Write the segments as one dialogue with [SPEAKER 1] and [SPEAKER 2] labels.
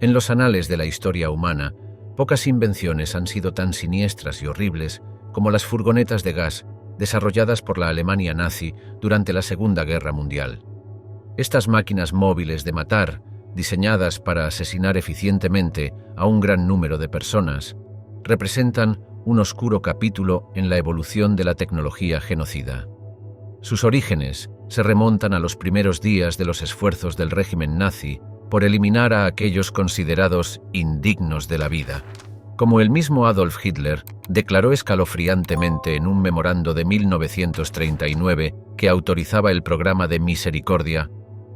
[SPEAKER 1] En los anales de la historia humana, pocas invenciones han sido tan siniestras y horribles como las furgonetas de gas desarrolladas por la Alemania nazi durante la Segunda Guerra Mundial. Estas máquinas móviles de matar, diseñadas para asesinar eficientemente a un gran número de personas, representan un oscuro capítulo en la evolución de la tecnología genocida. Sus orígenes se remontan a los primeros días de los esfuerzos del régimen nazi por eliminar a aquellos considerados indignos de la vida. Como el mismo Adolf Hitler declaró escalofriantemente en un memorando de 1939 que autorizaba el programa de misericordia,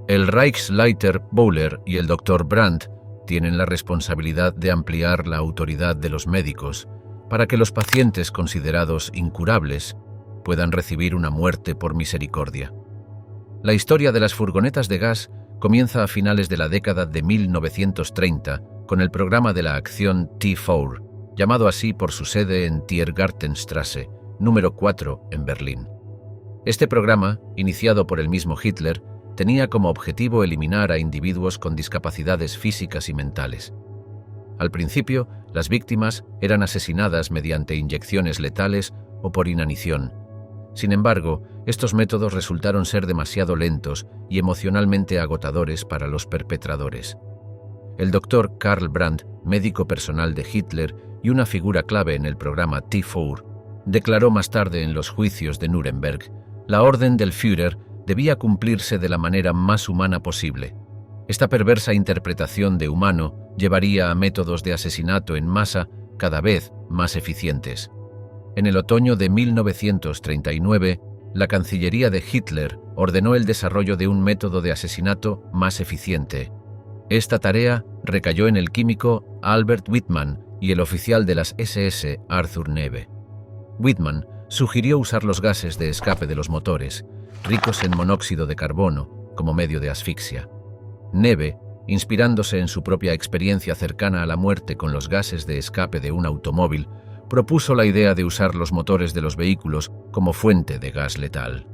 [SPEAKER 1] el Reichsleiter Böhler y el Dr. Brandt tienen la responsabilidad de ampliar la autoridad de los médicos para que los pacientes considerados incurables puedan recibir una muerte por misericordia. La historia de las furgonetas de gas comienza a finales de la década de 1930 con el programa de la acción T4, llamado así por su sede en Tiergartenstrasse, número 4, en Berlín. Este programa, iniciado por el mismo Hitler, tenía como objetivo eliminar a individuos con discapacidades físicas y mentales. Al principio, las víctimas eran asesinadas mediante inyecciones letales o por inanición. Sin embargo, estos métodos resultaron ser demasiado lentos y emocionalmente agotadores para los perpetradores. El doctor Karl Brandt, médico personal de Hitler y una figura clave en el programa T4, declaró más tarde en los juicios de Nuremberg: la orden del Führer debía cumplirse de la manera más humana posible. Esta perversa interpretación de humano llevaría a métodos de asesinato en masa cada vez más eficientes. En el otoño de 1939, la Cancillería de Hitler ordenó el desarrollo de un método de asesinato más eficiente. Esta tarea recayó en el químico Albert Wittmann y el oficial de las SS Arthur Neve. Wittmann sugirió usar los gases de escape de los motores, ricos en monóxido de carbono, como medio de asfixia. Neve, inspirándose en su propia experiencia cercana a la muerte con los gases de escape de un automóvil, propuso la idea de usar los motores de los vehículos como fuente de gas letal.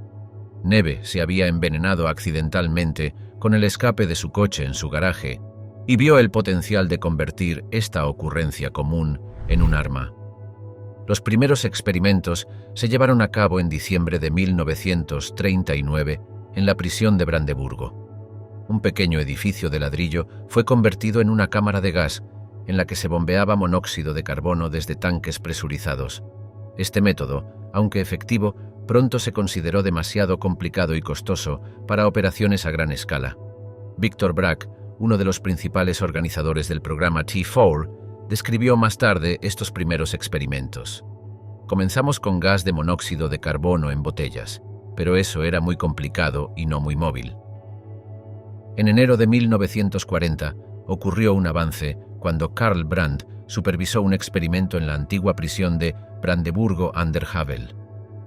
[SPEAKER 1] Neve se había envenenado accidentalmente con el escape de su coche en su garaje y vio el potencial de convertir esta ocurrencia común en un arma. Los primeros experimentos se llevaron a cabo en diciembre de 1939 en la prisión de Brandeburgo. Un pequeño edificio de ladrillo fue convertido en una cámara de gas en la que se bombeaba monóxido de carbono desde tanques presurizados. Este método, aunque efectivo, pronto se consideró demasiado complicado y costoso para operaciones a gran escala. Victor Brack, uno de los principales organizadores del programa T4, describió más tarde estos primeros experimentos. Comenzamos con gas de monóxido de carbono en botellas, pero eso era muy complicado y no muy móvil. En enero de 1940 ocurrió un avance cuando Karl Brandt supervisó un experimento en la antigua prisión de Brandeburgo an der Havel.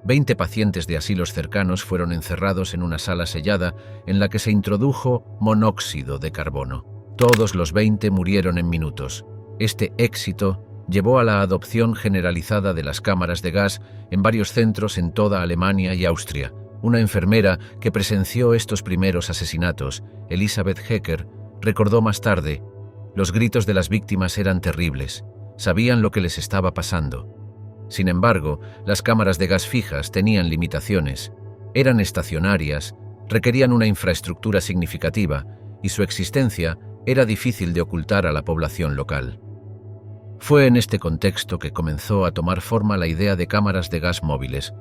[SPEAKER 1] 20 pacientes de asilos cercanos fueron encerrados en una sala sellada en la que se introdujo monóxido de carbono. Todos los 20 murieron en minutos. Este éxito llevó a la adopción generalizada de las cámaras de gas en varios centros en toda Alemania y Austria. Una enfermera que presenció estos primeros asesinatos, Elisabeth Hecker, recordó más tarde: los gritos de las víctimas eran terribles, sabían lo que les estaba pasando. Sin embargo, las cámaras de gas fijas tenían limitaciones, eran estacionarias, requerían una infraestructura significativa y su existencia era difícil de ocultar a la población local. Fue en este contexto que comenzó a tomar forma la idea de cámaras de gas móviles.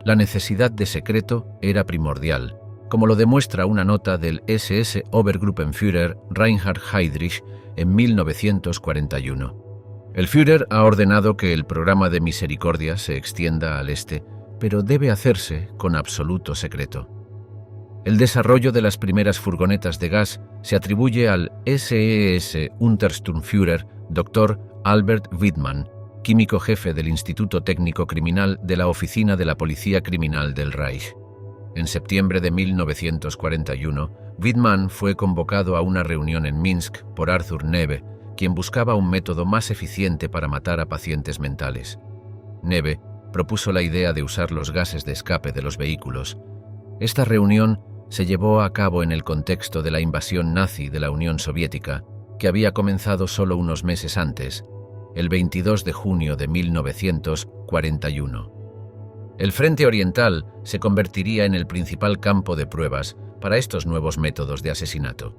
[SPEAKER 1] La necesidad de secreto era primordial, como lo demuestra una nota del SS Obergruppenführer Reinhard Heydrich en 1941. El Führer ha ordenado que el programa de misericordia se extienda al este, pero debe hacerse con absoluto secreto. El desarrollo de las primeras furgonetas de gas se atribuye al SS Untersturmführer Dr. Albert Wittmann, químico jefe del Instituto Técnico Criminal de la Oficina de la Policía Criminal del Reich. En septiembre de 1941, Wittmann fue convocado a una reunión en Minsk por Arthur Neve, quien buscaba un método más eficiente para matar a pacientes mentales. Neve propuso la idea de usar los gases de escape de los vehículos. Esta reunión se llevó a cabo en el contexto de la invasión nazi de la Unión Soviética que había comenzado solo unos meses antes, el 22 de junio de 1941. El Frente Oriental se convertiría en el principal campo de pruebas para estos nuevos métodos de asesinato.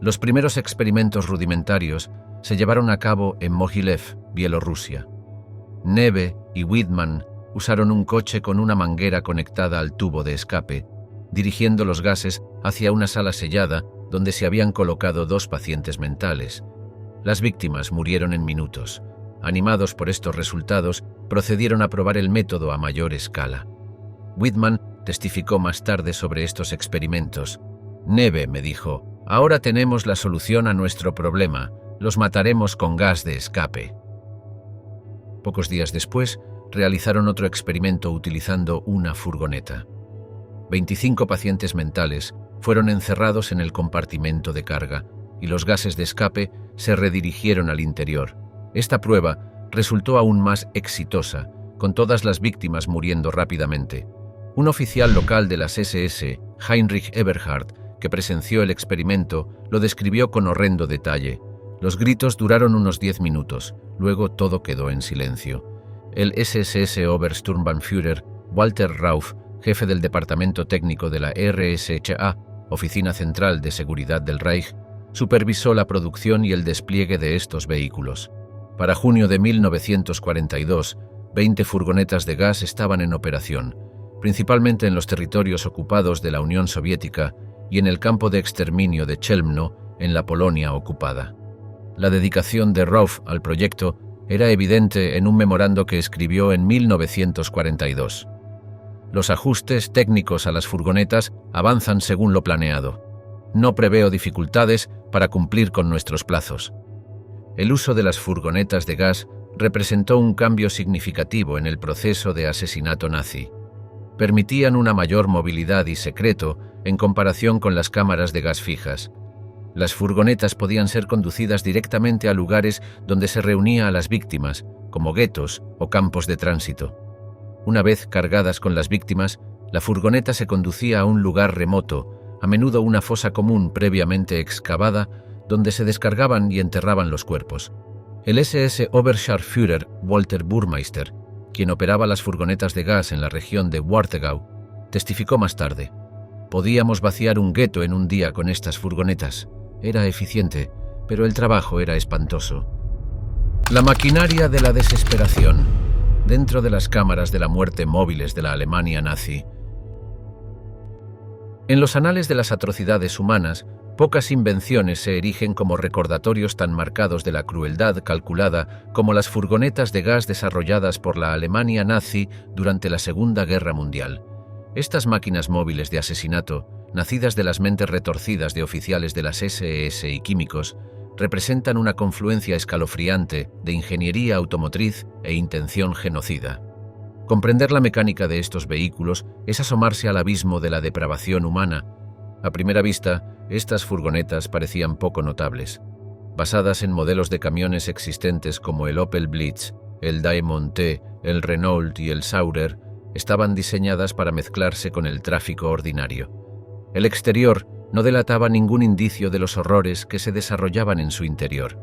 [SPEAKER 1] Los primeros experimentos rudimentarios se llevaron a cabo en Mogilev, Bielorrusia. Neve y Widman usaron un coche con una manguera conectada al tubo de escape, dirigiendo los gases hacia una sala sellada donde se habían colocado 2 pacientes mentales. Las víctimas murieron en minutos. Animados por estos resultados, procedieron a probar el método a mayor escala. Widman testificó más tarde sobre estos experimentos. Neve me dijo: «Ahora tenemos la solución a nuestro problema. Los mataremos con gas de escape». Pocos días después, realizaron otro experimento utilizando una furgoneta. 25 pacientes mentales fueron encerrados en el compartimento de carga y los gases de escape se redirigieron al interior. Esta prueba resultó aún más exitosa, con todas las víctimas muriendo rápidamente. Un oficial local de las SS, Heinrich Eberhard, que presenció el experimento, lo describió con horrendo detalle. Los gritos duraron unos 10 minutos, luego todo quedó en silencio. El SS Obersturmbannführer Walter Rauff, jefe del departamento técnico de la RSHA, Oficina Central de Seguridad del Reich, supervisó la producción y el despliegue de estos vehículos. Para junio de 1942, 20 furgonetas de gas estaban en operación, principalmente en los territorios ocupados de la Unión Soviética y en el campo de exterminio de Chelmno, en la Polonia ocupada. La dedicación de Rauff al proyecto era evidente en un memorando que escribió en 1942. Los ajustes técnicos a las furgonetas avanzan según lo planeado. No preveo dificultades para cumplir con nuestros plazos. El uso de las furgonetas de gas representó un cambio significativo en el proceso de asesinato nazi. Permitían una mayor movilidad y secreto en comparación con las cámaras de gas fijas. Las furgonetas podían ser conducidas directamente a lugares donde se reunía a las víctimas, como guetos o campos de tránsito. Una vez cargadas con las víctimas, la furgoneta se conducía a un lugar remoto, a menudo una fosa común previamente excavada, donde se descargaban y enterraban los cuerpos. El SS Oberscharführer Walter Burmeister, quien operaba las furgonetas de gas en la región de Warthegau, testificó más tarde: «Podíamos vaciar un gueto en un día con estas furgonetas. Era eficiente, pero el trabajo era espantoso». La maquinaria de la desesperación dentro de las cámaras de la muerte móviles de la Alemania nazi. En los anales de las atrocidades humanas, pocas invenciones se erigen como recordatorios tan marcados de la crueldad calculada como las furgonetas de gas desarrolladas por la Alemania nazi durante la Segunda Guerra Mundial. Estas máquinas móviles de asesinato, nacidas de las mentes retorcidas de oficiales de las SS y químicos, representan una confluencia escalofriante de ingeniería automotriz e intención genocida. Comprender la mecánica de estos vehículos es asomarse al abismo de la depravación humana. A primera vista, estas furgonetas parecían poco notables. Basadas en modelos de camiones existentes como el Opel Blitz, el Diamond T, el Renault y el Saurer, estaban diseñadas para mezclarse con el tráfico ordinario. El exterior no delataba ningún indicio de los horrores que se desarrollaban en su interior.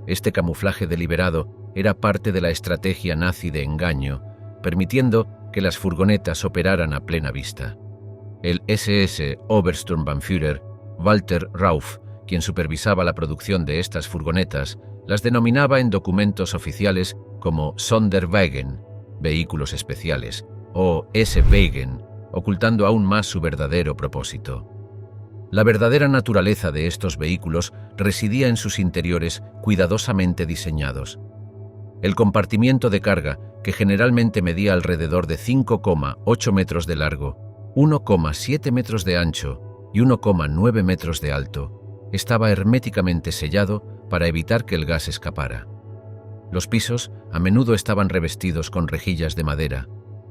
[SPEAKER 1] Este camuflaje deliberado era parte de la estrategia nazi de engaño, permitiendo que las furgonetas operaran a plena vista. El SS Obersturmbannführer Walter Rauff, quien supervisaba la producción de estas furgonetas, las denominaba en documentos oficiales como Sonderwagen, vehículos especiales, o S-Wagen, ocultando aún más su verdadero propósito. La verdadera naturaleza de estos vehículos residía en sus interiores cuidadosamente diseñados. El compartimiento de carga, que generalmente medía alrededor de 5,8 metros de largo, 1,7 metros de ancho y 1,9 metros de alto, estaba herméticamente sellado para evitar que el gas escapara. Los pisos a menudo estaban revestidos con rejillas de madera,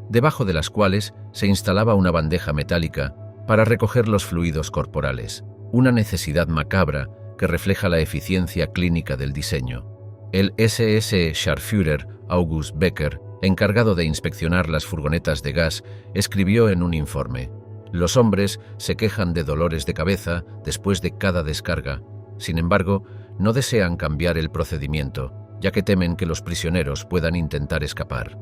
[SPEAKER 1] debajo de las cuales se instalaba una bandeja metálica para recoger los fluidos corporales, una necesidad macabra que refleja la eficiencia clínica del diseño. El SS Scharführer August Becker, encargado de inspeccionar las furgonetas de gas, escribió en un informe: «Los hombres se quejan de dolores de cabeza después de cada descarga. Sin embargo, no desean cambiar el procedimiento, ya que temen que los prisioneros puedan intentar escapar.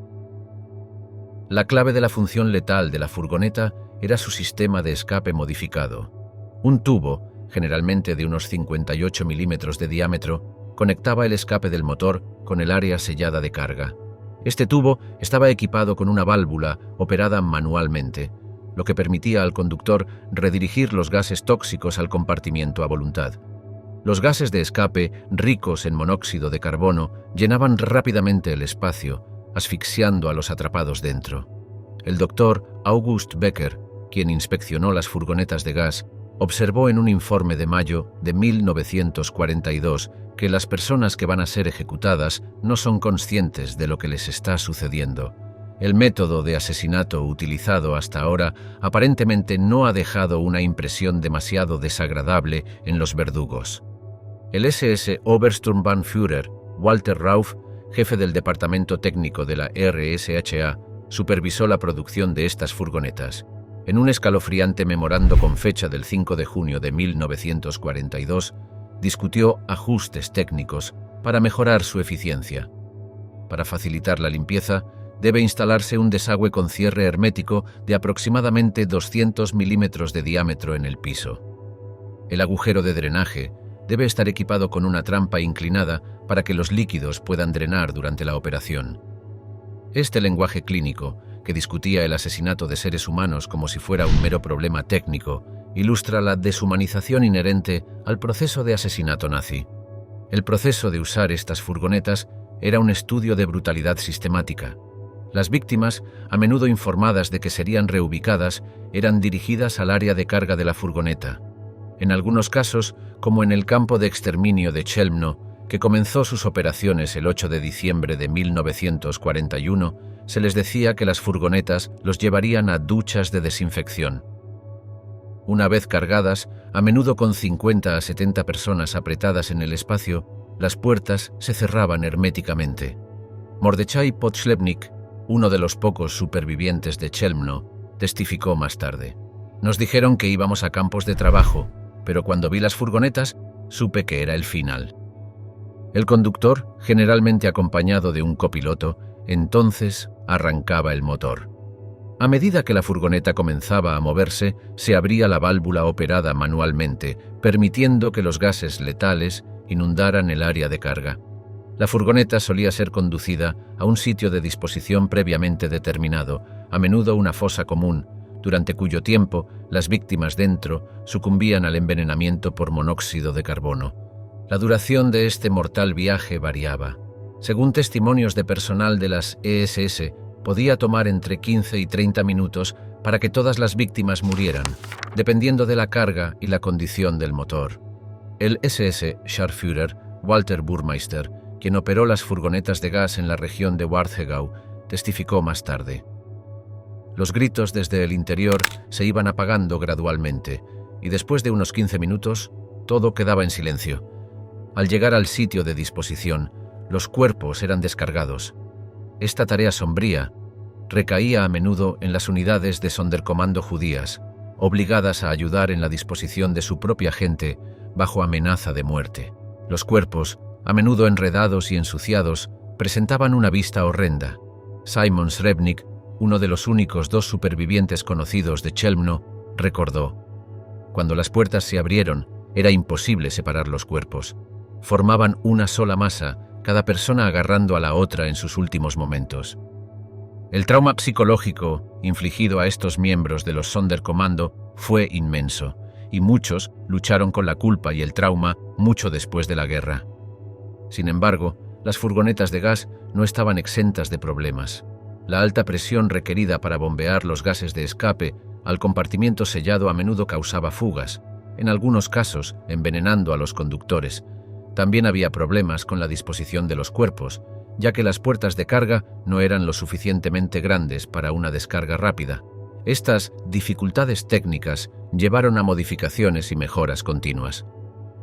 [SPEAKER 1] La clave de la función letal de la furgoneta era su sistema de escape modificado. Un tubo, generalmente de unos 58 milímetros de diámetro, conectaba el escape del motor con el área sellada de carga. Este tubo estaba equipado con una válvula operada manualmente, lo que permitía al conductor redirigir los gases tóxicos al compartimiento a voluntad. Los gases de escape, ricos en monóxido de carbono, llenaban rápidamente el espacio, asfixiando a los atrapados dentro. El doctor August Becker, quien inspeccionó las furgonetas de gas, observó en un informe de mayo de 1942 que las personas que van a ser ejecutadas no son conscientes de lo que les está sucediendo. El método de asesinato utilizado hasta ahora aparentemente no ha dejado una impresión demasiado desagradable en los verdugos. El SS Obersturmbannführer Walter Rauff, jefe del departamento técnico de la RSHA, supervisó la producción de estas furgonetas. En un escalofriante memorando con fecha del 5 de junio de 1942, discutió ajustes técnicos para mejorar su eficiencia. Para facilitar la limpieza, debe instalarse un desagüe con cierre hermético de aproximadamente 200 milímetros de diámetro en el piso. El agujero de drenaje debe estar equipado con una trampa inclinada para que los líquidos puedan drenar durante la operación. Este lenguaje clínico, que discutía el asesinato de seres humanos como si fuera un mero problema técnico, ilustra la deshumanización inherente al proceso de asesinato nazi. El proceso de usar estas furgonetas era un estudio de brutalidad sistemática. Las víctimas, a menudo informadas de que serían reubicadas, eran dirigidas al área de carga de la furgoneta. En algunos casos, como en el campo de exterminio de Chelmno, que comenzó sus operaciones el 8 de diciembre de 1941, se les decía que las furgonetas los llevarían a duchas de desinfección. Una vez cargadas, a menudo con 50 a 70 personas apretadas en el espacio, las puertas se cerraban herméticamente. Mordechai Podschlepnik, uno de los pocos supervivientes de Chelmno, testificó más tarde: «Nos dijeron que íbamos a campos de trabajo, pero cuando vi las furgonetas, supe que era el final». El conductor, generalmente acompañado de un copiloto, entonces arrancaba el motor. A medida que la furgoneta comenzaba a moverse, se abría la válvula operada manualmente, permitiendo que los gases letales inundaran el área de carga. La furgoneta solía ser conducida a un sitio de disposición previamente determinado, a menudo una fosa común, durante cuyo tiempo las víctimas dentro sucumbían al envenenamiento por monóxido de carbono. La duración de este mortal viaje variaba. Según testimonios de personal de las ESS, podía tomar entre 15 y 30 minutos para que todas las víctimas murieran, dependiendo de la carga y la condición del motor. El SS Scharführer Walter Burmeister, quien operó las furgonetas de gas en la región de Warthegau, testificó más tarde: «Los gritos desde el interior se iban apagando gradualmente, y después de unos 15 minutos, todo quedaba en silencio. Al llegar al sitio de disposición, los cuerpos eran descargados. Esta tarea sombría recaía a menudo en las unidades de Sonderkommando judías, obligadas a ayudar en la disposición de su propia gente bajo amenaza de muerte. Los cuerpos, a menudo enredados y ensuciados, presentaban una vista horrenda. Simon Srebnik, uno de los únicos 2 supervivientes conocidos de Chelmno, recordó: «Cuando las puertas se abrieron, era imposible separar los cuerpos. Formaban una sola masa, cada persona agarrando a la otra en sus últimos momentos». El trauma psicológico infligido a estos miembros de los Sonderkommando fue inmenso, y muchos lucharon con la culpa y el trauma mucho después de la guerra. Sin embargo, las furgonetas de gas no estaban exentas de problemas. La alta presión requerida para bombear los gases de escape al compartimiento sellado a menudo causaba fugas, en algunos casos envenenando a los conductores. También había problemas con la disposición de los cuerpos, ya que las puertas de carga no eran lo suficientemente grandes para una descarga rápida. Estas dificultades técnicas llevaron a modificaciones y mejoras continuas.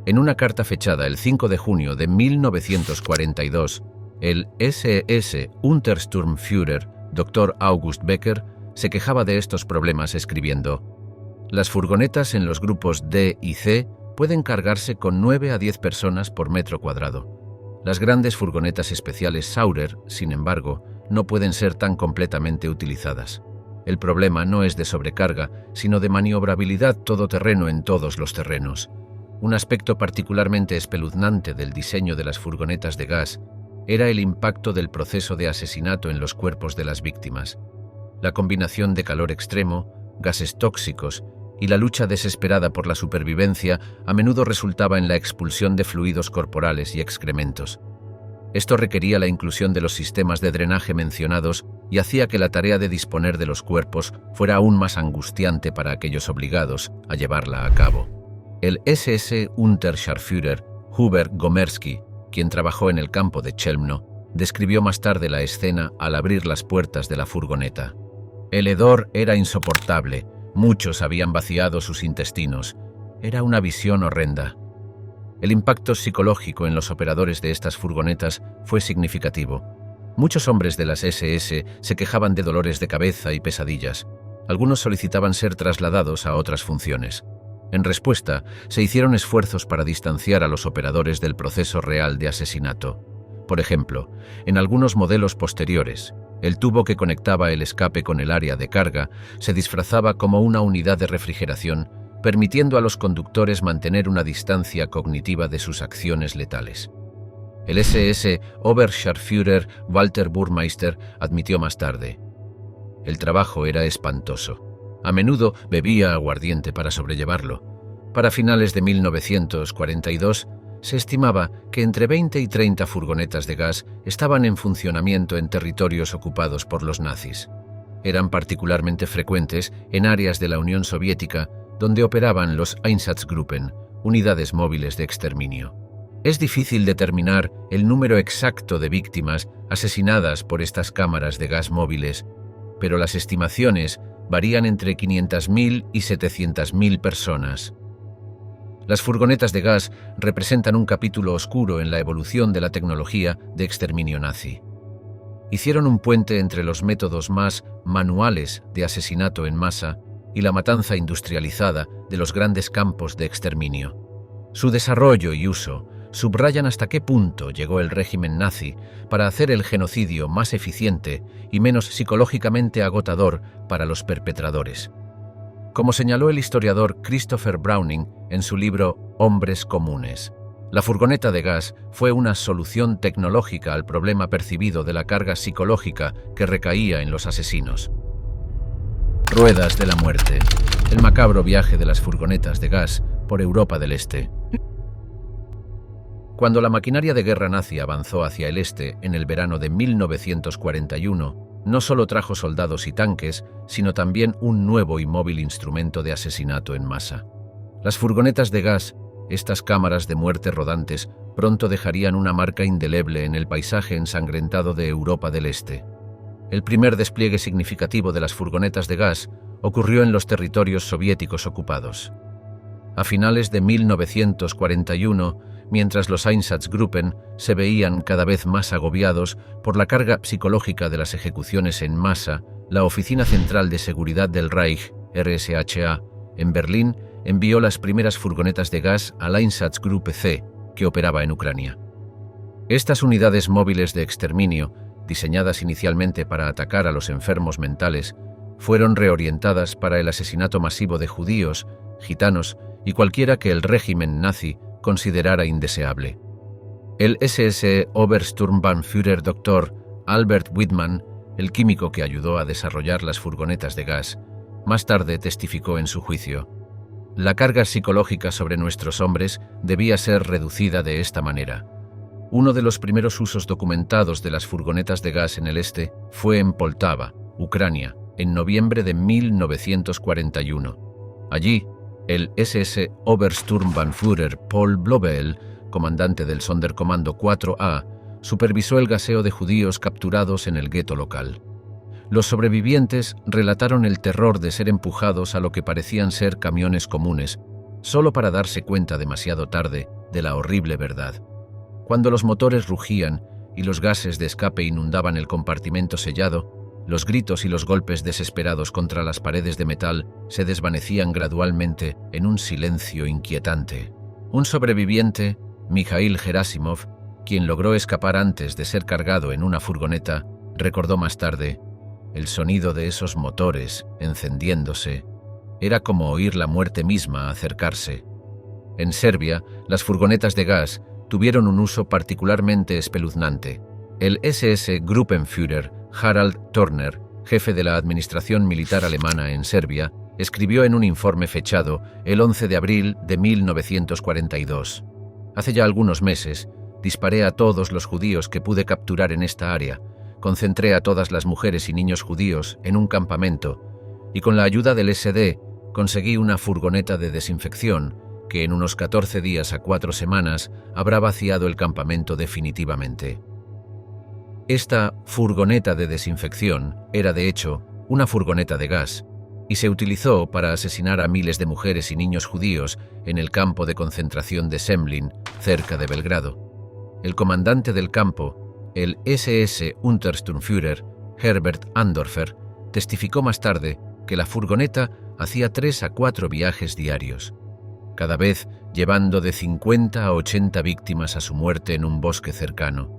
[SPEAKER 1] En una carta fechada el 5 de junio de 1942, el SS Untersturmführer Dr. August Becker se quejaba de estos problemas escribiendo: «Las furgonetas en los grupos D y C pueden cargarse con 9 a 10 personas por metro cuadrado. Las grandes furgonetas especiales Saurer, sin embargo, no pueden ser tan completamente utilizadas. El problema no es de sobrecarga, sino de maniobrabilidad todoterreno en todos los terrenos. Un aspecto particularmente espeluznante del diseño de las furgonetas de gas era el impacto del proceso de asesinato en los cuerpos de las víctimas. La combinación de calor extremo, gases tóxicos y la lucha desesperada por la supervivencia a menudo resultaba en la expulsión de fluidos corporales y excrementos. Esto requería la inclusión de los sistemas de drenaje mencionados y hacía que la tarea de disponer de los cuerpos fuera aún más angustiante para aquellos obligados a llevarla a cabo. El SS Unterscharführer Hubert Gomerski, quien trabajó en el campo de Chelmno, describió más tarde la escena al abrir las puertas de la furgoneta. El hedor era insoportable, muchos habían vaciado sus intestinos. Era una visión horrenda. El impacto psicológico en los operadores de estas furgonetas fue significativo. Muchos hombres de las SS se quejaban de dolores de cabeza y pesadillas. Algunos solicitaban ser trasladados a otras funciones. En respuesta, se hicieron esfuerzos para distanciar a los operadores del proceso real de asesinato. Por ejemplo, en algunos modelos posteriores, el tubo que conectaba el escape con el área de carga se disfrazaba como una unidad de refrigeración, permitiendo a los conductores mantener una distancia cognitiva de sus acciones letales. El SS Oberscharführer Walter Burmeister admitió más tarde: el trabajo era espantoso. A menudo bebía aguardiente para sobrellevarlo. Para finales de 1942, se estimaba que entre 20 y 30 furgonetas de gas estaban en funcionamiento en territorios ocupados por los nazis. Eran particularmente frecuentes en áreas de la Unión Soviética donde operaban los Einsatzgruppen, unidades móviles de exterminio. Es difícil determinar el número exacto de víctimas asesinadas por estas cámaras de gas móviles, pero las estimaciones varían entre 500.000 y 700.000 personas. Las furgonetas de gas representan un capítulo oscuro en la evolución de la tecnología de exterminio nazi. Hicieron un puente entre los métodos más manuales de asesinato en masa y la matanza industrializada de los grandes campos de exterminio. Su desarrollo y uso subrayan hasta qué punto llegó el régimen nazi para hacer el genocidio más eficiente y menos psicológicamente agotador para los perpetradores. Como señaló el historiador Christopher Browning en su libro Hombres comunes, la furgoneta de gas fue una solución tecnológica al problema percibido de la carga psicológica que recaía en los asesinos. Ruedas de la muerte. El macabro viaje de las furgonetas de gas por Europa del Este. Cuando la maquinaria de guerra nazi avanzó hacia el este en el verano de 1941, no solo trajo soldados y tanques, sino también un nuevo y móvil instrumento de asesinato en masa. Las furgonetas de gas, estas cámaras de muerte rodantes, pronto dejarían una marca indeleble en el paisaje ensangrentado de Europa del Este. El primer despliegue significativo de las furgonetas de gas ocurrió en los territorios soviéticos ocupados. A finales de 1941, mientras los Einsatzgruppen se veían cada vez más agobiados por la carga psicológica de las ejecuciones en masa, la Oficina Central de Seguridad del Reich, RSHA, en Berlín, envió las primeras furgonetas de gas al Einsatzgruppe C, que operaba en Ucrania. Estas unidades móviles de exterminio, diseñadas inicialmente para atacar a los enfermos mentales, fueron reorientadas para el asesinato masivo de judíos, gitanos y cualquiera que el régimen nazi considerara indeseable. El SS Obersturmbannführer Dr. Albert Wittmann, el químico que ayudó a desarrollar las furgonetas de gas, más tarde testificó en su juicio: la carga psicológica sobre nuestros hombres debía ser reducida de esta manera. Uno de los primeros usos documentados de las furgonetas de gas en el este fue en Poltava, Ucrania, en noviembre de 1941. Allí, el SS Obersturmbannführer Paul Blobel, comandante del Sonderkommando 4A, supervisó el gaseo de judíos capturados en el gueto local. Los sobrevivientes relataron el terror de ser empujados a lo que parecían ser camiones comunes, solo para darse cuenta demasiado tarde de la horrible verdad. Cuando los motores rugían y los gases de escape inundaban el compartimento sellado, los gritos y los golpes desesperados contra las paredes de metal se desvanecían gradualmente en un silencio inquietante. Un sobreviviente, Mikhail Gerasimov, quien logró escapar antes de ser cargado en una furgoneta, recordó más tarde: el sonido de esos motores encendiéndose era como oír la muerte misma acercarse. En Serbia, las furgonetas de gas tuvieron un uso particularmente espeluznante. El SS Gruppenführer Harald Turner, jefe de la administración militar alemana en Serbia, escribió en un informe fechado el 11 de abril de 1942: «Hace ya algunos meses, disparé a todos los judíos que pude capturar en esta área, concentré a todas las mujeres y niños judíos en un campamento y con la ayuda del SD conseguí una furgoneta de desinfección que en unos 14 días a 4 semanas habrá vaciado el campamento definitivamente». Esta furgoneta de desinfección era, de hecho, una furgoneta de gas y se utilizó para asesinar a miles de mujeres y niños judíos en el campo de concentración de Semlin, cerca de Belgrado. El comandante del campo, el SS Untersturmführer Herbert Andorfer, testificó más tarde que la furgoneta hacía 3 a 4 viajes diarios, cada vez llevando de 50 a 80 víctimas a su muerte en un bosque cercano.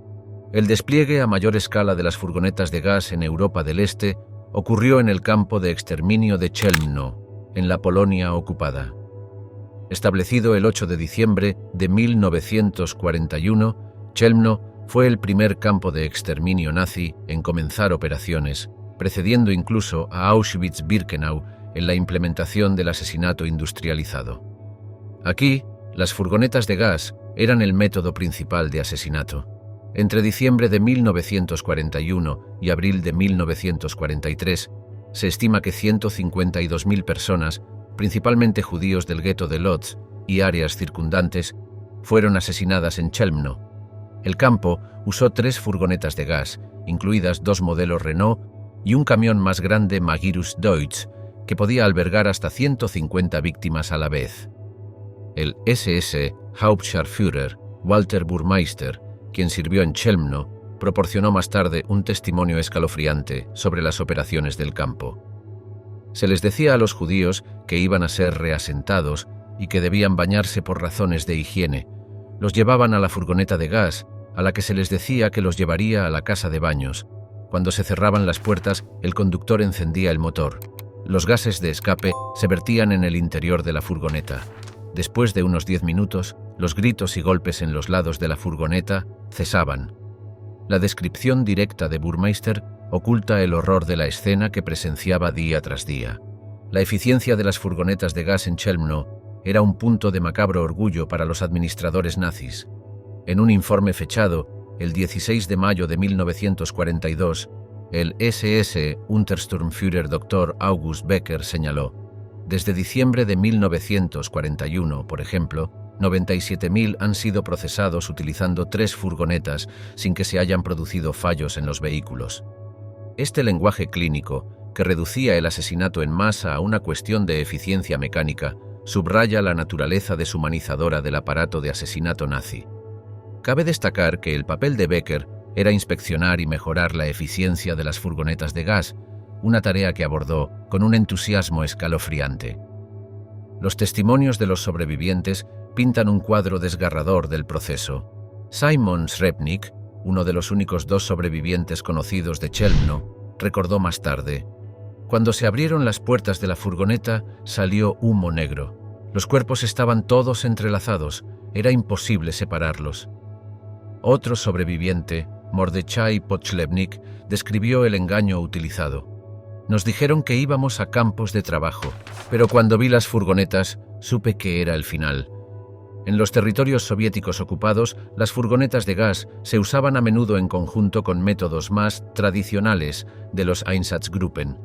[SPEAKER 1] El despliegue a mayor escala de las furgonetas de gas en Europa del Este ocurrió en el campo de exterminio de Chelmno, en la Polonia ocupada. Establecido el 8 de diciembre de 1941, Chelmno fue el primer campo de exterminio nazi en comenzar operaciones, precediendo incluso a Auschwitz-Birkenau en la implementación del asesinato industrializado. Aquí, las furgonetas de gas eran el método principal de asesinato. Entre diciembre de 1941 y abril de 1943, se estima que 152.000 personas, principalmente judíos del gueto de Lodz y áreas circundantes, fueron asesinadas en Chelmno. El campo usó 3 furgonetas de gas, incluidas 2 modelos Renault y un camión más grande Magirus Deutsch, que podía albergar hasta 150 víctimas a la vez. El SS Hauptscharführer Walter Burmeister, quien sirvió en Chelmno, proporcionó más tarde un testimonio escalofriante sobre las operaciones del campo. Se les decía a los judíos que iban a ser reasentados y que debían bañarse por razones de higiene. Los llevaban a la furgoneta de gas, a la que se les decía que los llevaría a la casa de baños. Cuando se cerraban las puertas, el conductor encendía el motor. Los gases de escape se vertían en el interior de la furgoneta. Después de unos 10 minutos, los gritos y golpes en los lados de la furgoneta cesaban. La descripción directa de Burmeister oculta el horror de la escena que presenciaba día tras día. La eficiencia de las furgonetas de gas en Chelmno era un punto de macabro orgullo para los administradores nazis. En un informe fechado el 16 de mayo de 1942, el SS Untersturmführer Dr. August Becker señaló: desde diciembre de 1941, por ejemplo, 97.000 han sido procesados utilizando 3 furgonetas sin que se hayan producido fallos en los vehículos. Este lenguaje clínico, que reducía el asesinato en masa a una cuestión de eficiencia mecánica, subraya la naturaleza deshumanizadora del aparato de asesinato nazi. Cabe destacar que el papel de Becker era inspeccionar y mejorar la eficiencia de las furgonetas de gas, una tarea que abordó con un entusiasmo escalofriante. Los testimonios de los sobrevivientes pintan un cuadro desgarrador del proceso. Simon Srebnick, uno de los únicos 2 sobrevivientes conocidos de Chelmno, recordó más tarde: cuando se abrieron las puertas de la furgoneta, salió humo negro. Los cuerpos estaban todos entrelazados, era imposible separarlos. Otro sobreviviente, Mordechai Pochlebnik, describió el engaño utilizado. Nos dijeron que íbamos a campos de trabajo, pero cuando vi las furgonetas, supe que era el final. En los territorios soviéticos ocupados, las furgonetas de gas se usaban a menudo en conjunto con métodos más tradicionales de los Einsatzgruppen.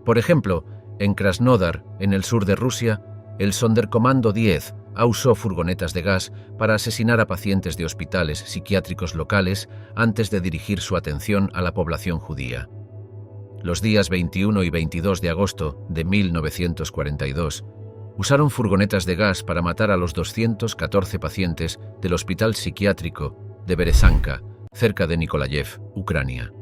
[SPEAKER 1] Por ejemplo, en Krasnodar, en el sur de Rusia, el Sonderkommando 10 usó furgonetas de gas para asesinar a pacientes de hospitales psiquiátricos locales antes de dirigir su atención a la población judía. Los días 21 y 22 de agosto de 1942, usaron furgonetas de gas para matar a los 214 pacientes del hospital psiquiátrico de Berezanka, cerca de Nikolayev, Ucrania.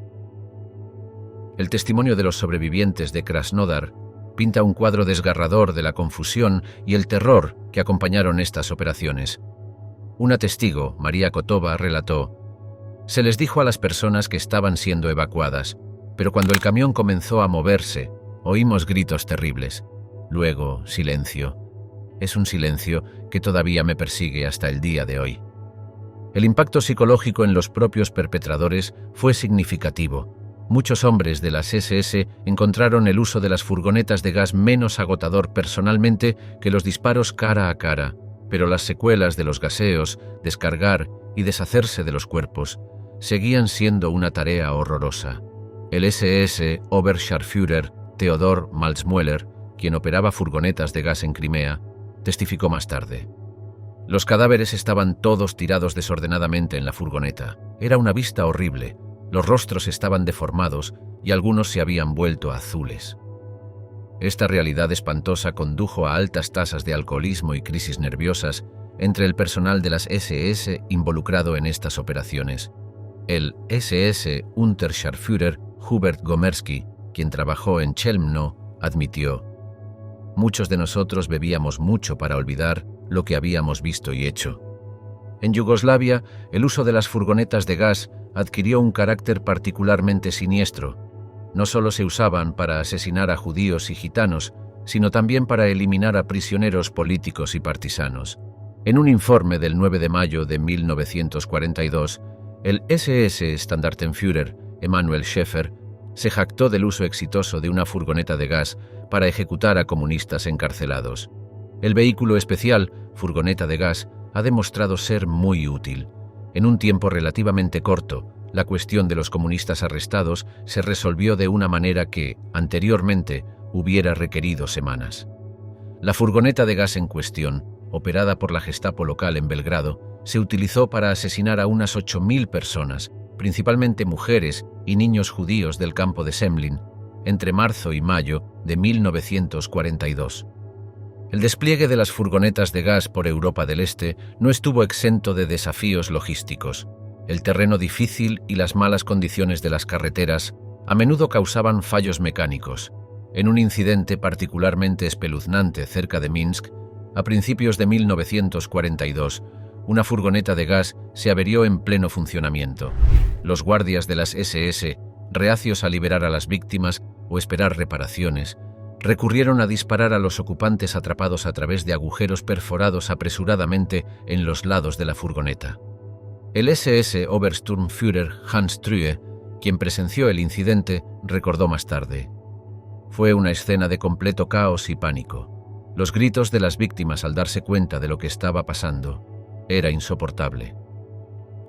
[SPEAKER 1] El testimonio de los sobrevivientes de Krasnodar pinta un cuadro desgarrador de la confusión y el terror que acompañaron estas operaciones. Una testigo, María Kotova, relató: «Se les dijo a las personas que estaban siendo evacuadas, pero cuando el camión comenzó a moverse, oímos gritos terribles. Luego, silencio. Es un silencio que todavía me persigue hasta el día de hoy». El impacto psicológico en los propios perpetradores fue significativo. Muchos hombres de las SS encontraron el uso de las furgonetas de gas menos agotador personalmente que los disparos cara a cara, pero las secuelas de los gaseos, descargar y deshacerse de los cuerpos, seguían siendo una tarea horrorosa. El SS Oberscharführer Theodor Malzmueller, quien operaba furgonetas de gas en Crimea, testificó más tarde: «Los cadáveres estaban todos tirados desordenadamente en la furgoneta. Era una vista horrible. Los rostros estaban deformados y algunos se habían vuelto azules». Esta realidad espantosa condujo a altas tasas de alcoholismo y crisis nerviosas entre el personal de las SS involucrado en estas operaciones. El SS Unterscharführer Hubert Gomerski, quien trabajó en Chelmno, admitió: «Muchos de nosotros bebíamos mucho para olvidar lo que habíamos visto y hecho». En Yugoslavia, el uso de las furgonetas de gas adquirió un carácter particularmente siniestro. No solo se usaban para asesinar a judíos y gitanos, sino también para eliminar a prisioneros políticos y partisanos. En un informe del 9 de mayo de 1942, el SS Standartenführer Emanuel Schäfer se jactó del uso exitoso de una furgoneta de gas para ejecutar a comunistas encarcelados. El vehículo especial, furgoneta de gas, ha demostrado ser muy útil. En un tiempo relativamente corto, la cuestión de los comunistas arrestados se resolvió de una manera que, anteriormente, hubiera requerido semanas. La furgoneta de gas en cuestión, operada por la Gestapo local en Belgrado, se utilizó para asesinar a unas 8.000 personas, principalmente mujeres y niños judíos del campo de Semlin, entre marzo y mayo de 1942. El despliegue de las furgonetas de gas por Europa del Este no estuvo exento de desafíos logísticos. El terreno difícil y las malas condiciones de las carreteras a menudo causaban fallos mecánicos. En un incidente particularmente espeluznante cerca de Minsk, a principios de 1942, una furgoneta de gas se averió en pleno funcionamiento. Los guardias de las SS, reacios a liberar a las víctimas o esperar reparaciones, recurrieron a disparar a los ocupantes atrapados a través de agujeros perforados apresuradamente en los lados de la furgoneta. El SS Obersturmführer Hans Trühe, quien presenció el incidente, recordó más tarde: «Fue una escena de completo caos y pánico. Los gritos de las víctimas al darse cuenta de lo que estaba pasando era insoportable».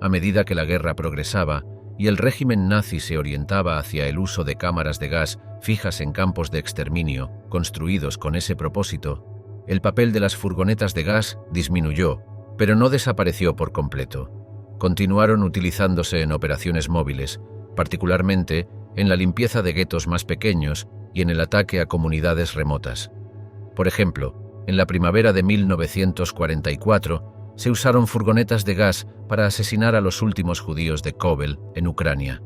[SPEAKER 1] A medida que la guerra progresaba y el régimen nazi se orientaba hacia el uso de cámaras de gas fijas en campos de exterminio construidos con ese propósito, el papel de las furgonetas de gas disminuyó, pero no desapareció por completo. Continuaron utilizándose en operaciones móviles, particularmente en la limpieza de guetos más pequeños y en el ataque a comunidades remotas. Por ejemplo, en la primavera de 1944 se usaron furgonetas de gas para asesinar a los últimos judíos de Kovel, en Ucrania.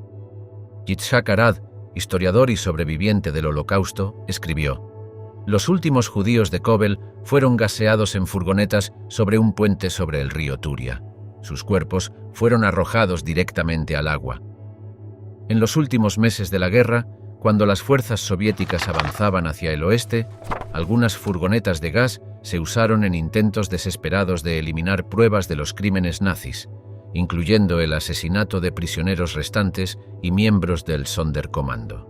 [SPEAKER 1] Yitzhak Arad, historiador y sobreviviente del Holocausto, escribió: «Los últimos judíos de Kovel fueron gaseados en furgonetas sobre un puente sobre el río Turia. Sus cuerpos fueron arrojados directamente al agua». En los últimos meses de la guerra, cuando las fuerzas soviéticas avanzaban hacia el oeste, algunas furgonetas de gas se usaron en intentos desesperados de eliminar pruebas de los crímenes nazis, incluyendo el asesinato de prisioneros restantes y miembros del Sonderkommando.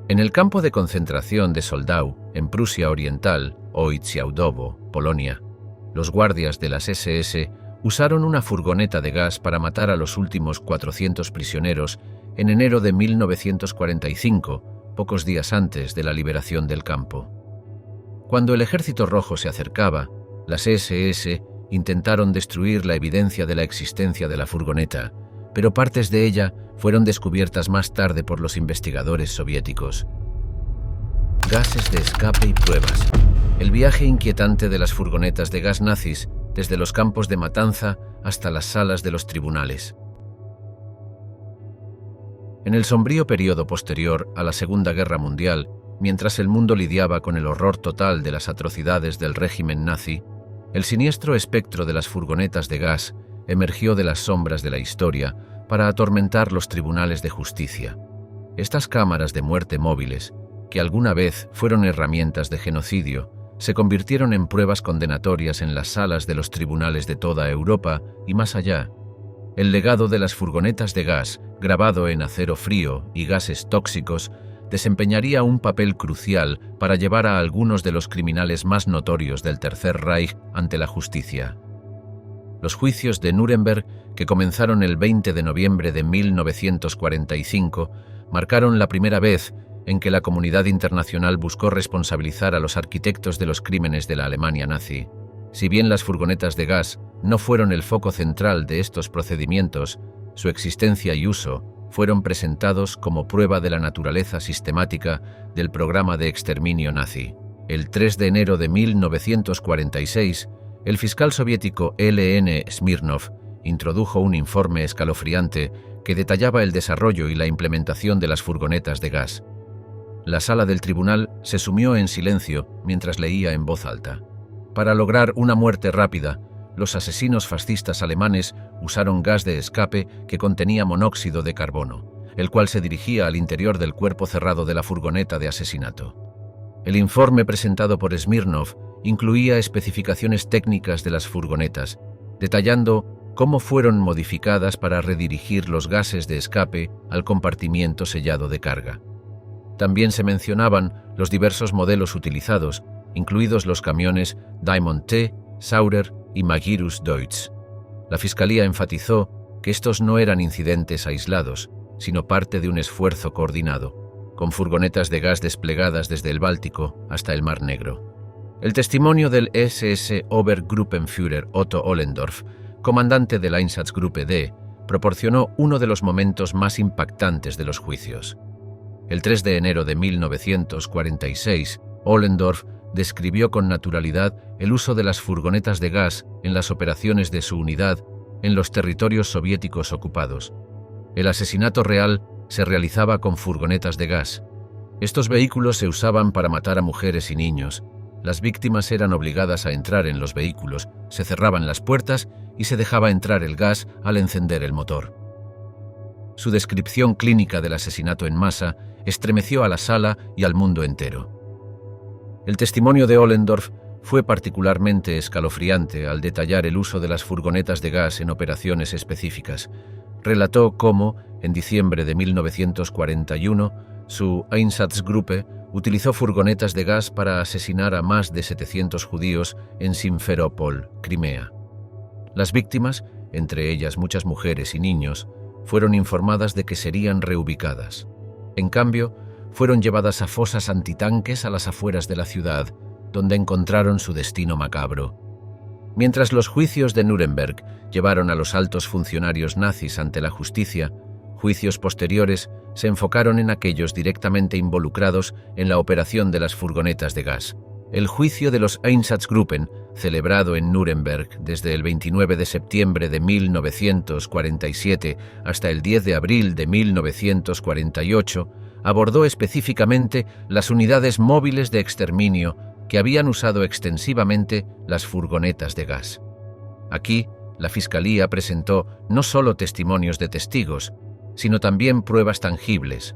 [SPEAKER 1] En el campo de concentración de Soldau, en Prusia Oriental, o Itsiaudowo, Polonia, los guardias de las SS usaron una furgoneta de gas para matar a los últimos 400 prisioneros en enero de 1945, pocos días antes de la liberación del campo. Cuando el Ejército Rojo se acercaba, las SS intentaron destruir la evidencia de la existencia de la furgoneta, pero partes de ella fueron descubiertas más tarde por los investigadores soviéticos. Gases de escape y pruebas. El viaje inquietante de las furgonetas de gas nazis desde los campos de matanza hasta las salas de los tribunales. En el sombrío periodo posterior a la Segunda Guerra Mundial, Mientras el mundo lidiaba con el horror total de las atrocidades del régimen nazi, el siniestro espectro de las furgonetas de gas emergió de las sombras de la historia para atormentar los tribunales de justicia. Estas cámaras de muerte móviles, que alguna vez fueron herramientas de genocidio, se convirtieron en pruebas condenatorias en las salas de los tribunales de toda Europa y más allá. El legado de las furgonetas de gas, grabado en acero frío y gases tóxicos, desempeñaría un papel crucial para llevar a algunos de los criminales más notorios del Tercer Reich ante la justicia. Los juicios de Nuremberg, que comenzaron el 20 de noviembre de 1945, marcaron la primera vez en que la comunidad internacional buscó responsabilizar a los arquitectos de los crímenes de la Alemania nazi. Si bien las furgonetas de gas no fueron el foco central de estos procedimientos, su existencia y uso fueron presentados como prueba de la naturaleza sistemática del programa de exterminio nazi. El 3 de enero de 1946, el fiscal soviético L.N. Smirnov introdujo un informe escalofriante que detallaba el desarrollo y la implementación de las furgonetas de gas. La sala del tribunal se sumió en silencio mientras leía en voz alta. Para lograr una muerte rápida, los asesinos fascistas alemanes usaron gas de escape que contenía monóxido de carbono, el cual se dirigía al interior del cuerpo cerrado de la furgoneta de asesinato. El informe presentado por Smirnov incluía especificaciones técnicas de las furgonetas, detallando cómo fueron modificadas para redirigir los gases de escape al compartimiento sellado de carga. También se mencionaban los diversos modelos utilizados, incluidos los camiones Diamond T, Saurer y Magirus Deutz. La Fiscalía enfatizó que estos no eran incidentes aislados, sino parte de un esfuerzo coordinado, con furgonetas de gas desplegadas desde el Báltico hasta el Mar Negro. El testimonio del SS Obergruppenführer Otto Ohlendorf, comandante de la Einsatzgruppe D, proporcionó uno de los momentos más impactantes de los juicios. El 3 de enero de 1946, Ohlendorf describió con naturalidad el uso de las furgonetas de gas en las operaciones de su unidad en los territorios soviéticos ocupados. El asesinato real se realizaba con furgonetas de gas. Estos vehículos se usaban para matar a mujeres y niños. Las víctimas eran obligadas a entrar en los vehículos, se cerraban las puertas y se dejaba entrar el gas al encender el motor. Su descripción clínica del asesinato en masa estremeció a la sala y al mundo entero. El testimonio de Ohlendorf fue particularmente escalofriante al detallar el uso de las furgonetas de gas en operaciones específicas. Relató cómo, en diciembre de 1941, su Einsatzgruppe utilizó furgonetas de gas para asesinar a más de 700 judíos en Simferópol, Crimea. Las víctimas, entre ellas muchas mujeres y niños, fueron informadas de que serían reubicadas. En cambio, fueron llevadas a fosas antitanques a las afueras de la ciudad, donde encontraron su destino macabro. Mientras los juicios de Nuremberg llevaron a los altos funcionarios nazis ante la justicia, juicios posteriores se enfocaron en aquellos directamente involucrados en la operación de las furgonetas de gas. El juicio de los Einsatzgruppen, celebrado en Nuremberg desde el 29 de septiembre de 1947 hasta el 10 de abril de 1948, abordó específicamente las unidades móviles de exterminio que habían usado extensivamente las furgonetas de gas. Aquí, la Fiscalía presentó no solo testimonios de testigos, sino también pruebas tangibles,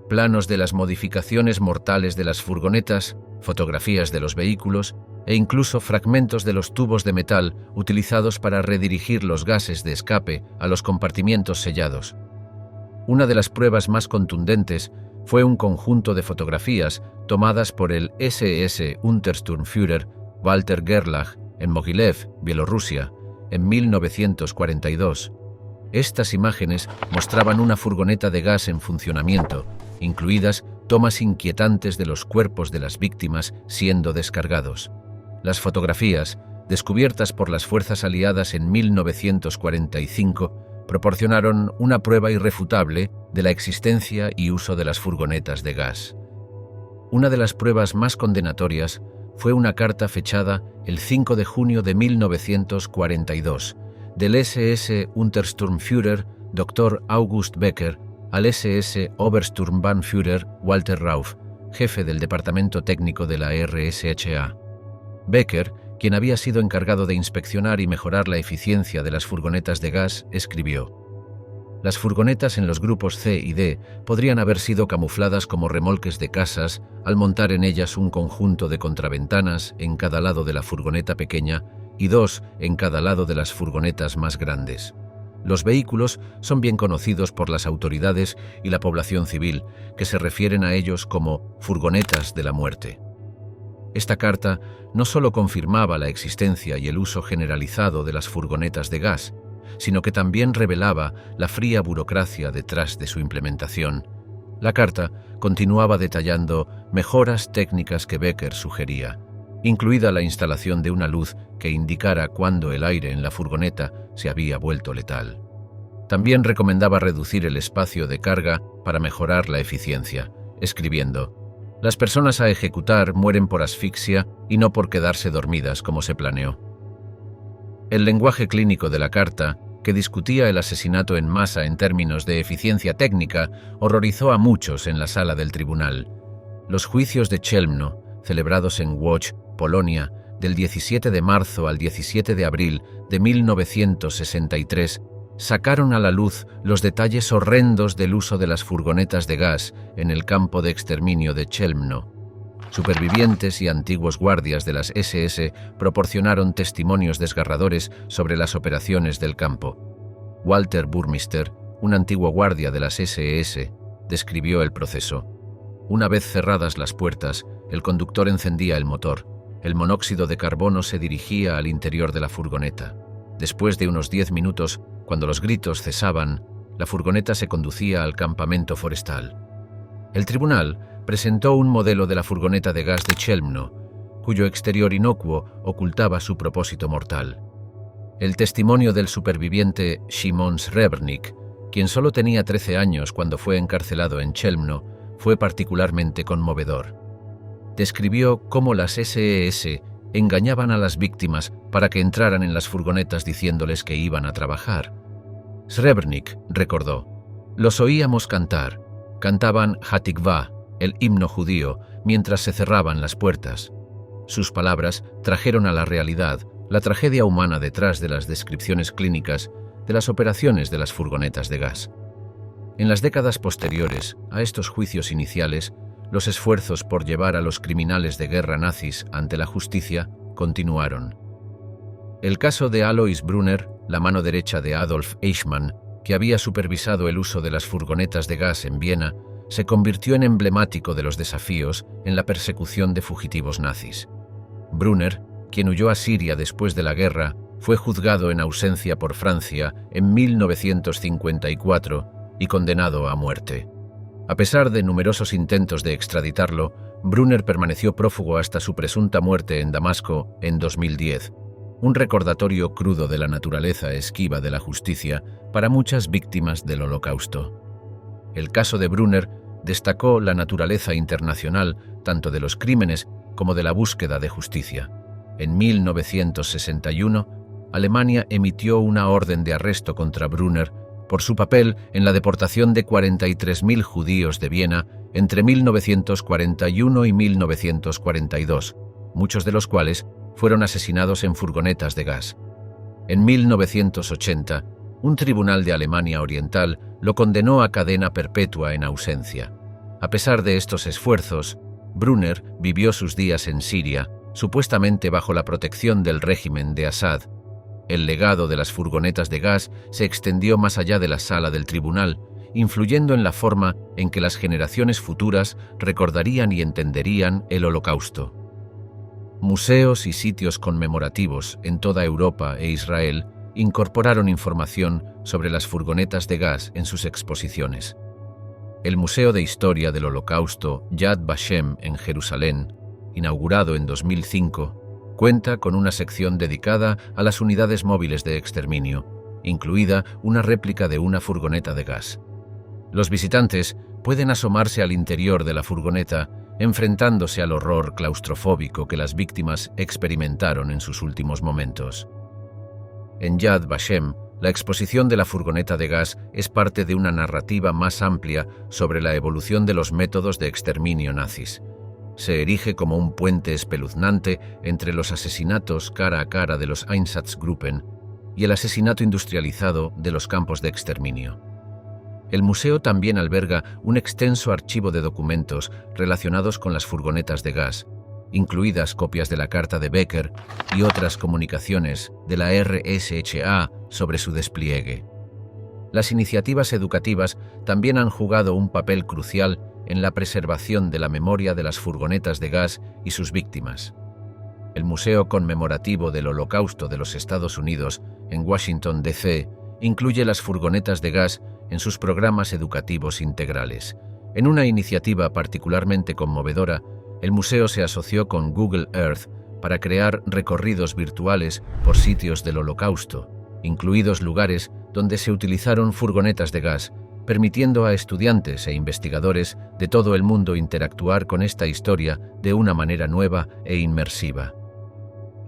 [SPEAKER 1] planos de las modificaciones mortales de las furgonetas, fotografías de los vehículos e incluso fragmentos de los tubos de metal utilizados para redirigir los gases de escape a los compartimientos sellados. Una de las pruebas más contundentes fue un conjunto de fotografías tomadas por el SS Untersturmführer Walter Gerlach en Mogilev, Bielorrusia, en 1942. Estas imágenes mostraban una furgoneta de gas en funcionamiento, incluidas tomas inquietantes de los cuerpos de las víctimas siendo descargados. Las fotografías, descubiertas por las fuerzas aliadas en 1945, proporcionaron una prueba irrefutable de la existencia y uso de las furgonetas de gas. Una de las pruebas más condenatorias fue una carta fechada el 5 de junio de 1942 del SS Untersturmführer Dr. August Becker al SS Obersturmbannführer Walter Rauf, jefe del departamento técnico de la RSHA. Becker, quien había sido encargado de inspeccionar y mejorar la eficiencia de las furgonetas de gas, escribió: «Las furgonetas en los grupos C y D podrían haber sido camufladas como remolques de casas al montar en ellas un conjunto de contraventanas en cada lado de la furgoneta pequeña y 2 en cada lado de las furgonetas más grandes. Los vehículos son bien conocidos por las autoridades y la población civil, que se refieren a ellos como furgonetas de la muerte». Esta carta no solo confirmaba la existencia y el uso generalizado de las furgonetas de gas, sino que también revelaba la fría burocracia detrás de su implementación. La carta continuaba detallando mejoras técnicas que Becker sugería, incluida la instalación de una luz que indicara cuándo el aire en la furgoneta se había vuelto letal. También recomendaba reducir el espacio de carga para mejorar la eficiencia, escribiendo: «Las personas a ejecutar mueren por asfixia y no por quedarse dormidas como se planeó». El lenguaje clínico de la carta, que discutía el asesinato en masa en términos de eficiencia técnica, horrorizó a muchos en la sala del tribunal. Los juicios de Chelmno, celebrados en Łódź, Polonia, del 17 de marzo al 17 de abril de 1963, sacaron a la luz los detalles horrendos del uso de las furgonetas de gas en el campo de exterminio de Chelmno. Supervivientes y antiguos guardias de las SS proporcionaron testimonios desgarradores sobre las operaciones del campo. Walter Burmister, un antiguo guardia de las SS, describió el proceso. Una vez cerradas las puertas, el conductor encendía el motor. El monóxido de carbono se dirigía al interior de la furgoneta. Después de unos 10 minutos, cuando los gritos cesaban, la furgoneta se conducía al campamento forestal. El tribunal presentó un modelo de la furgoneta de gas de Chelmno, cuyo exterior inocuo ocultaba su propósito mortal. El testimonio del superviviente Szymon Srebrnik, quien solo tenía 13 años cuando fue encarcelado en Chelmno, fue particularmente conmovedor. Describió cómo las SS engañaban a las víctimas para que entraran en las furgonetas diciéndoles que iban a trabajar. Srebrnik recordó: «Los oíamos cantar. Cantaban Hatikvá, el himno judío, mientras se cerraban las puertas». Sus palabras trajeron a la realidad la tragedia humana detrás de las descripciones clínicas de las operaciones de las furgonetas de gas. En las décadas posteriores a estos juicios iniciales, los esfuerzos por llevar a los criminales de guerra nazis ante la justicia continuaron. El caso de Alois Brunner, la mano derecha de Adolf Eichmann, que había supervisado el uso de las furgonetas de gas en Viena, se convirtió en emblemático de los desafíos en la persecución de fugitivos nazis. Brunner, quien huyó a Siria después de la guerra, fue juzgado en ausencia por Francia en 1954 y condenado a muerte. A pesar de numerosos intentos de extraditarlo, Brunner permaneció prófugo hasta su presunta muerte en Damasco en 2010, un recordatorio crudo de la naturaleza esquiva de la justicia para muchas víctimas del Holocausto. El caso de Brunner destacó la naturaleza internacional tanto de los crímenes como de la búsqueda de justicia. En 1961, Alemania emitió una orden de arresto contra Brunner por su papel en la deportación de 43.000 judíos de Viena entre 1941 y 1942, muchos de los cuales fueron asesinados en furgonetas de gas. En 1980, un tribunal de Alemania Oriental lo condenó a cadena perpetua en ausencia. A pesar de estos esfuerzos, Brunner vivió sus días en Siria, supuestamente bajo la protección del régimen de Assad. El legado de las furgonetas de gas se extendió más allá de la sala del tribunal, influyendo en la forma en que las generaciones futuras recordarían y entenderían el Holocausto. Museos y sitios conmemorativos en toda Europa e Israel incorporaron información sobre las furgonetas de gas en sus exposiciones. El Museo de Historia del Holocausto Yad Vashem en Jerusalén, inaugurado en 2005, cuenta con una sección dedicada a las unidades móviles de exterminio, incluida una réplica de una furgoneta de gas. Los visitantes pueden asomarse al interior de la furgoneta, enfrentándose al horror claustrofóbico que las víctimas experimentaron en sus últimos momentos. En Yad Vashem, La exposición de la furgoneta de gas es parte de una narrativa más amplia sobre la evolución de los métodos de exterminio nazis. Se erige como un puente espeluznante entre los asesinatos cara a cara de los Einsatzgruppen y el asesinato industrializado de los campos de exterminio. El museo también alberga un extenso archivo de documentos relacionados con las furgonetas de gas, incluidas copias de la carta de Becker y otras comunicaciones de la RSHA sobre su despliegue. Las iniciativas educativas también han jugado un papel crucial en la preservación de la memoria de las furgonetas de gas y sus víctimas. El Museo Conmemorativo del Holocausto de los Estados Unidos, en Washington, D.C., incluye las furgonetas de gas en sus programas educativos integrales. En una iniciativa particularmente conmovedora, el museo se asoció con Google Earth para crear recorridos virtuales por sitios del Holocausto, incluidos lugares donde se utilizaron furgonetas de gas, permitiendo a estudiantes e investigadores de todo el mundo interactuar con esta historia de una manera nueva e inmersiva.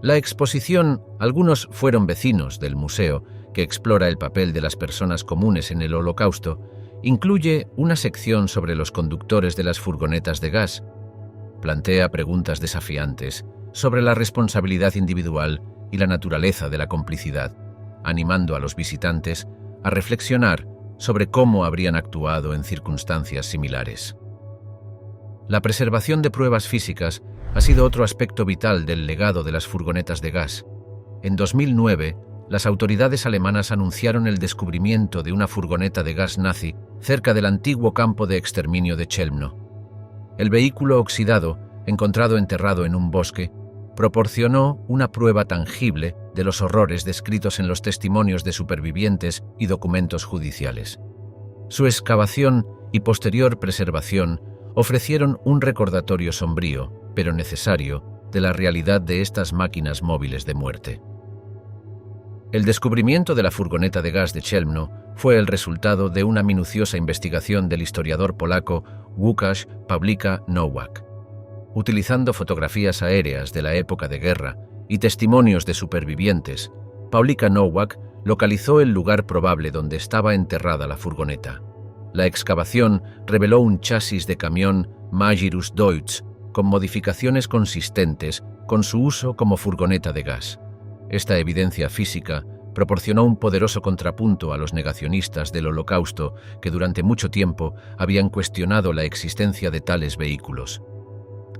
[SPEAKER 1] La exposición Algunos fueron vecinos del museo, que explora el papel de las personas comunes en el Holocausto, incluye una sección sobre los conductores de las furgonetas de gas. Plantea preguntas desafiantes sobre la responsabilidad individual y la naturaleza de la complicidad, animando a los visitantes a reflexionar sobre cómo habrían actuado en circunstancias similares. La preservación de pruebas físicas ha sido otro aspecto vital del legado de las furgonetas de gas. En 2009, las autoridades alemanas anunciaron el descubrimiento de una furgoneta de gas nazi cerca del antiguo campo de exterminio de Chelmno. El vehículo oxidado, encontrado enterrado en un bosque, proporcionó una prueba tangible de los horrores descritos en los testimonios de supervivientes y documentos judiciales. Su excavación y posterior preservación ofrecieron un recordatorio sombrío, pero necesario, de la realidad de estas máquinas móviles de muerte. El descubrimiento de la furgoneta de gas de Chelmno fue el resultado de una minuciosa investigación del historiador polaco Łukasz Pawlika Nowak. Utilizando fotografías aéreas de la época de guerra y testimonios de supervivientes, Pawlika Nowak localizó el lugar probable donde estaba enterrada la furgoneta. La excavación reveló un chasis de camión Magirus Deutz con modificaciones consistentes con su uso como furgoneta de gas. Esta evidencia física proporcionó un poderoso contrapunto a los negacionistas del Holocausto que durante mucho tiempo habían cuestionado la existencia de tales vehículos.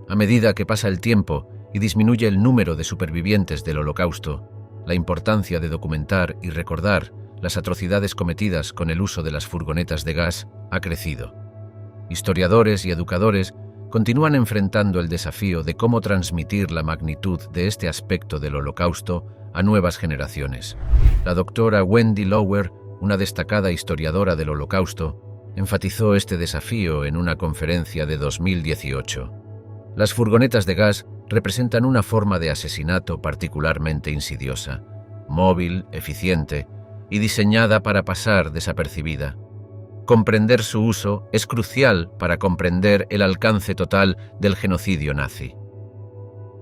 [SPEAKER 1] A medida que pasa el tiempo y disminuye el número de supervivientes del Holocausto, la importancia de documentar y recordar las atrocidades cometidas con el uso de las furgonetas de gas ha crecido. Historiadores y educadores continúan enfrentando el desafío de cómo transmitir la magnitud de este aspecto del Holocausto a nuevas generaciones. La doctora Wendy Lower, una destacada historiadora del Holocausto, enfatizó este desafío en una conferencia de 2018. Las furgonetas de gas representan una forma de asesinato particularmente insidiosa, móvil, eficiente y diseñada para pasar desapercibida. Comprender su uso es crucial para comprender el alcance total del genocidio nazi.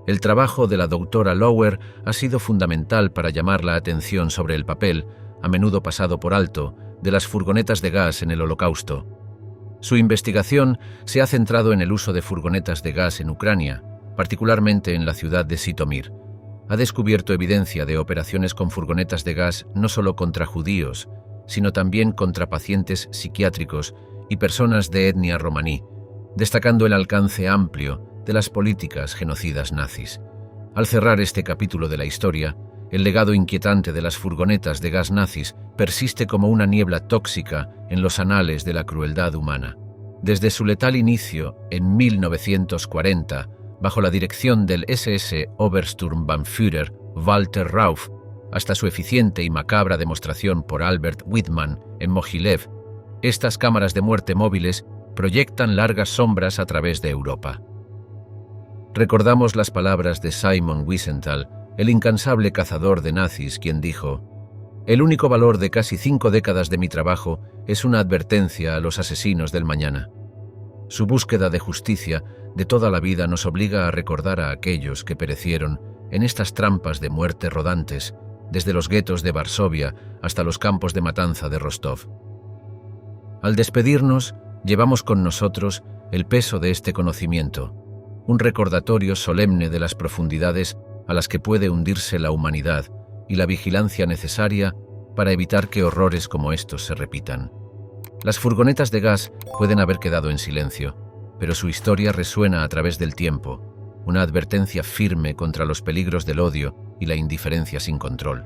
[SPEAKER 1] El trabajo de la doctora Lower ha sido fundamental para llamar la atención sobre el papel, a menudo pasado por alto, de las furgonetas de gas en el Holocausto. Su investigación se ha centrado en el uso de furgonetas de gas en Ucrania, particularmente en la ciudad de Sitomir. Ha descubierto evidencia de operaciones con furgonetas de gas no solo contra judíos, sino también contra pacientes psiquiátricos y personas de etnia romaní, destacando el alcance amplio de las políticas genocidas nazis. Al cerrar este capítulo de la historia, el legado inquietante de las furgonetas de gas nazis persiste como una niebla tóxica en los anales de la crueldad humana. Desde su letal inicio en 1940, bajo la dirección del SS Obersturmbannführer Walter Rauff, hasta su eficiente y macabra demostración por Albert Wittmann en Mogilev, estas cámaras de muerte móviles proyectan largas sombras a través de Europa. Recordamos las palabras de Simon Wiesenthal, el incansable cazador de nazis, quien dijo: «El único valor de casi 5 décadas de mi trabajo es una advertencia a los asesinos del mañana». Su búsqueda de justicia de toda la vida nos obliga a recordar a aquellos que perecieron en estas trampas de muerte rodantes, desde los guetos de Varsovia hasta los campos de matanza de Rostov. Al despedirnos, llevamos con nosotros el peso de este conocimiento, un recordatorio solemne de las profundidades a las que puede hundirse la humanidad y la vigilancia necesaria para evitar que horrores como estos se repitan. Las furgonetas de gas pueden haber quedado en silencio, pero su historia resuena a través del tiempo, una advertencia firme contra los peligros del odio y la indiferencia sin control.